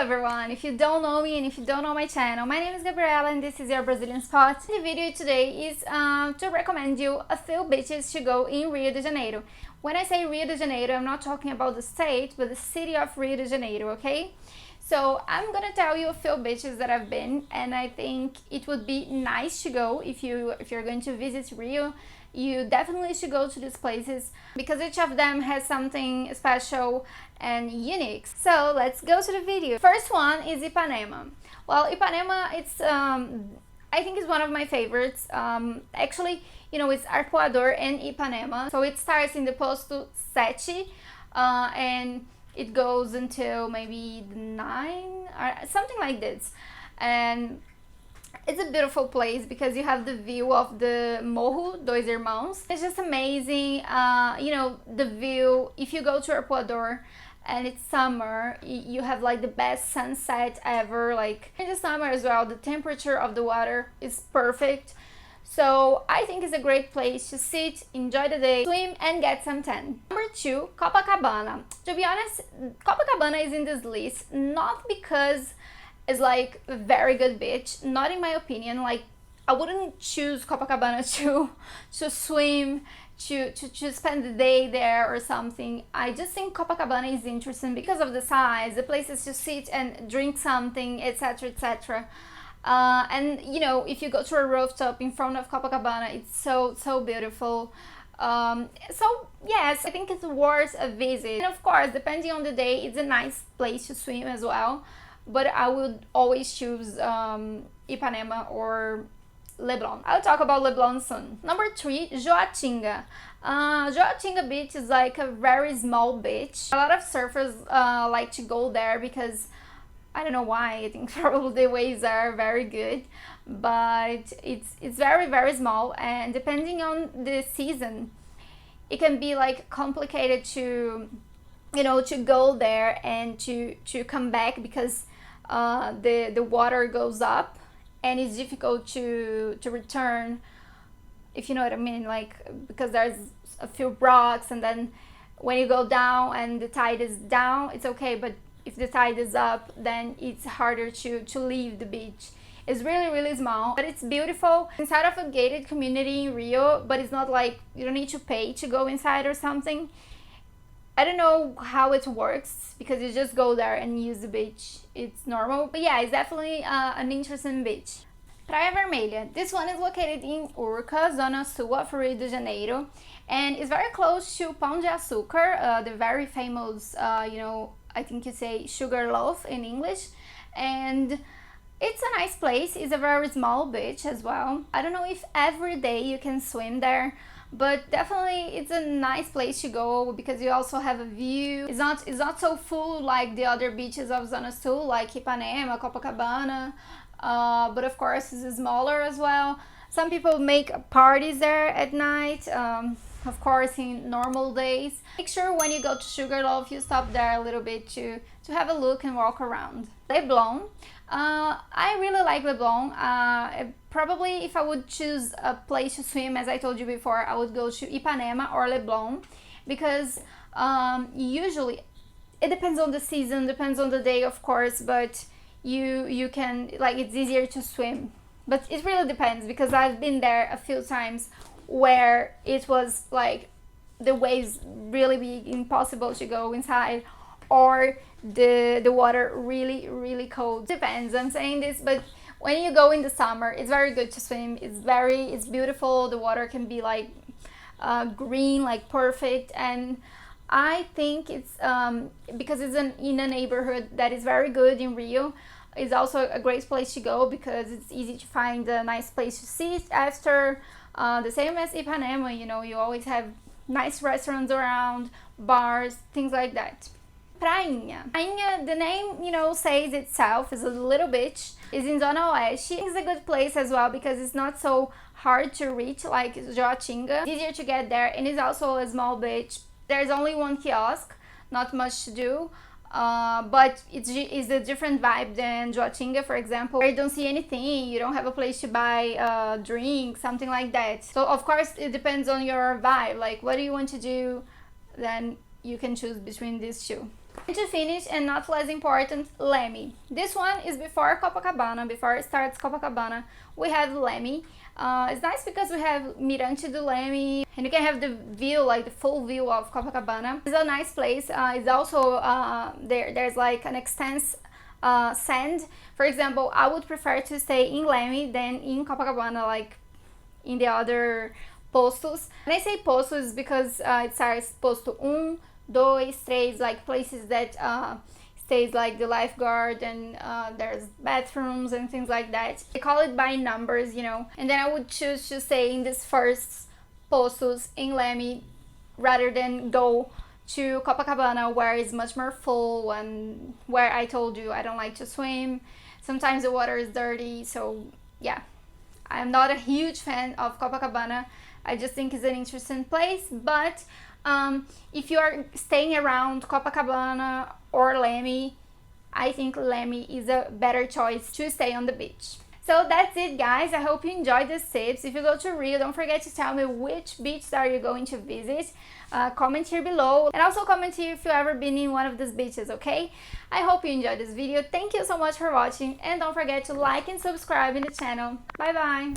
everyone, if you don't know me and if you don't know my channel, my name is Gabriela and this is your Brazilian spot. The video today is to recommend you a few beaches to go in Rio de Janeiro. When I say Rio de Janeiro, I'm not talking about the state, but the city of Rio de Janeiro, okay? So I'm gonna tell you a few beaches that I've been, and I think it would be nice to go if you're going to visit Rio. You definitely should go to these places because each of them has something special and unique. So let's go to the video. First one is Ipanema. Well, Ipanema, it's I think it's one of my favorites. Actually, you know, it's Arpoador and Ipanema. So it starts in the Posto 7 and it goes until maybe 9 or something like this. And it's a beautiful place because you have the view of the Morro dos Irmãos. It's just amazing. You know, the view, if you go to Arpoador and it's summer, you have like the best sunset ever. Like in the summer as well, the temperature of the water is perfect. So I think it's a great place to sit, enjoy the day, swim and get some tan. Number 2, Copacabana. To be honest, Copacabana is in this list not because it's like a very good beach, not in my opinion. Like I wouldn't choose Copacabana to swim, to spend the day there or something. I just think Copacabana is interesting because of the size, the places to sit and drink something, etc, etc. And you know, if you go to a rooftop in front of Copacabana, it's so beautiful. So yes, I think it's worth a visit. And of course, depending on the day, it's a nice place to swim as well. But I would always choose Ipanema or Leblon. I'll talk about Leblon soon. Number 3, Joatinga. Joatinga beach is like a very small beach. A lot of surfers like to go there because I don't know why. I think probably the waves are very good, but it's very small, and depending on the season, it can be like complicated to, you know, to go there and to come back because the water goes up and it's difficult to return, if you know what I mean, like because there's a few rocks, and then when you go down and the tide is down, it's okay, but if the tide is up, then it's harder to leave the beach. It's really small, but it's beautiful. Inside of a gated community in Rio, but it's not like you don't need to pay to go inside or something. I don't know how it works because you just go there and use the beach. It's normal, but yeah, it's definitely an interesting beach. Praia Vermelha. This one is located in Urca, zona sul of Rio de Janeiro, and it's very close to Pão de Açúcar, the very famous, you know, I think you say sugar loaf in English, and it's a nice place. It's a very small beach as well. I don't know if every day you can swim there, but definitely it's a nice place to go because you also have a view. It's not so full like the other beaches of Zona Sul, like Ipanema, Copacabana, but of course it's smaller as well. Some people make parties there at night, of course in normal days. Make sure when you go to Sugarloaf you stop there a little bit to have a look and walk around. Leblon. I really like Leblon. Probably if I would choose a place to swim, as I told you before, I would go to Ipanema or Leblon because usually it depends on the season, depends on the day of course, but you can, like, it's easier to swim. But it really depends because I've been there a few times where it was like the waves really be impossible to go inside, or the water really cold. Depends, I'm saying this, but when you go in the summer, it's very good to swim. It's beautiful. The water can be like green, like perfect, and I think it's because it's in a neighborhood that is very good in Rio. It's also a great place to go because it's easy to find a nice place to sit after. The same as Ipanema, you know, you always have nice restaurants around, bars, things like that. Prainha. Prainha, the name, you know, says itself, is a little beach. It's in Zona Oeste. It's a good place as well because it's not so hard to reach like Joatinga. It's easier to get there, and it's also a small beach. There's only one kiosk, not much to do. But it's a different vibe than Joatinga, for example, where you don't see anything, you don't have a place to buy a drink, something like that. So of course it depends on your vibe, like what do you want to do, then you can choose between these two. And to finish, and not less important, Leme. This one is before Copacabana, before it starts Copacabana, we have Leme. It's nice because we have Mirante do Leme, and you can have the view, like the full view of Copacabana. It's a nice place. It's also, there's like an extensive sand. For example, I would prefer to stay in Leme than in Copacabana, like in the other postos. When I say postos, because it starts posto 1, 2, 3, like places that stays like the lifeguard, and there's bathrooms and things like that. They call it by numbers, you know. And then I would choose to stay in this first postos in Leme rather than go to Copacabana, where it's much more full, and where I told you I don't like to swim. Sometimes the water is dirty, so yeah. I'm not a huge fan of Copacabana. I just think it's an interesting place, but if you are staying around Copacabana or Leme, I think Leme is a better choice to stay on the beach. So that's it, guys. I hope you enjoyed these tips. If you go to Rio, don't forget to tell me which beach are you going to visit. Comment here below, and also comment here if you've ever been in one of these beaches, okay? I hope you enjoyed this video. Thank you so much for watching, and don't forget to like and subscribe in the channel. Bye bye!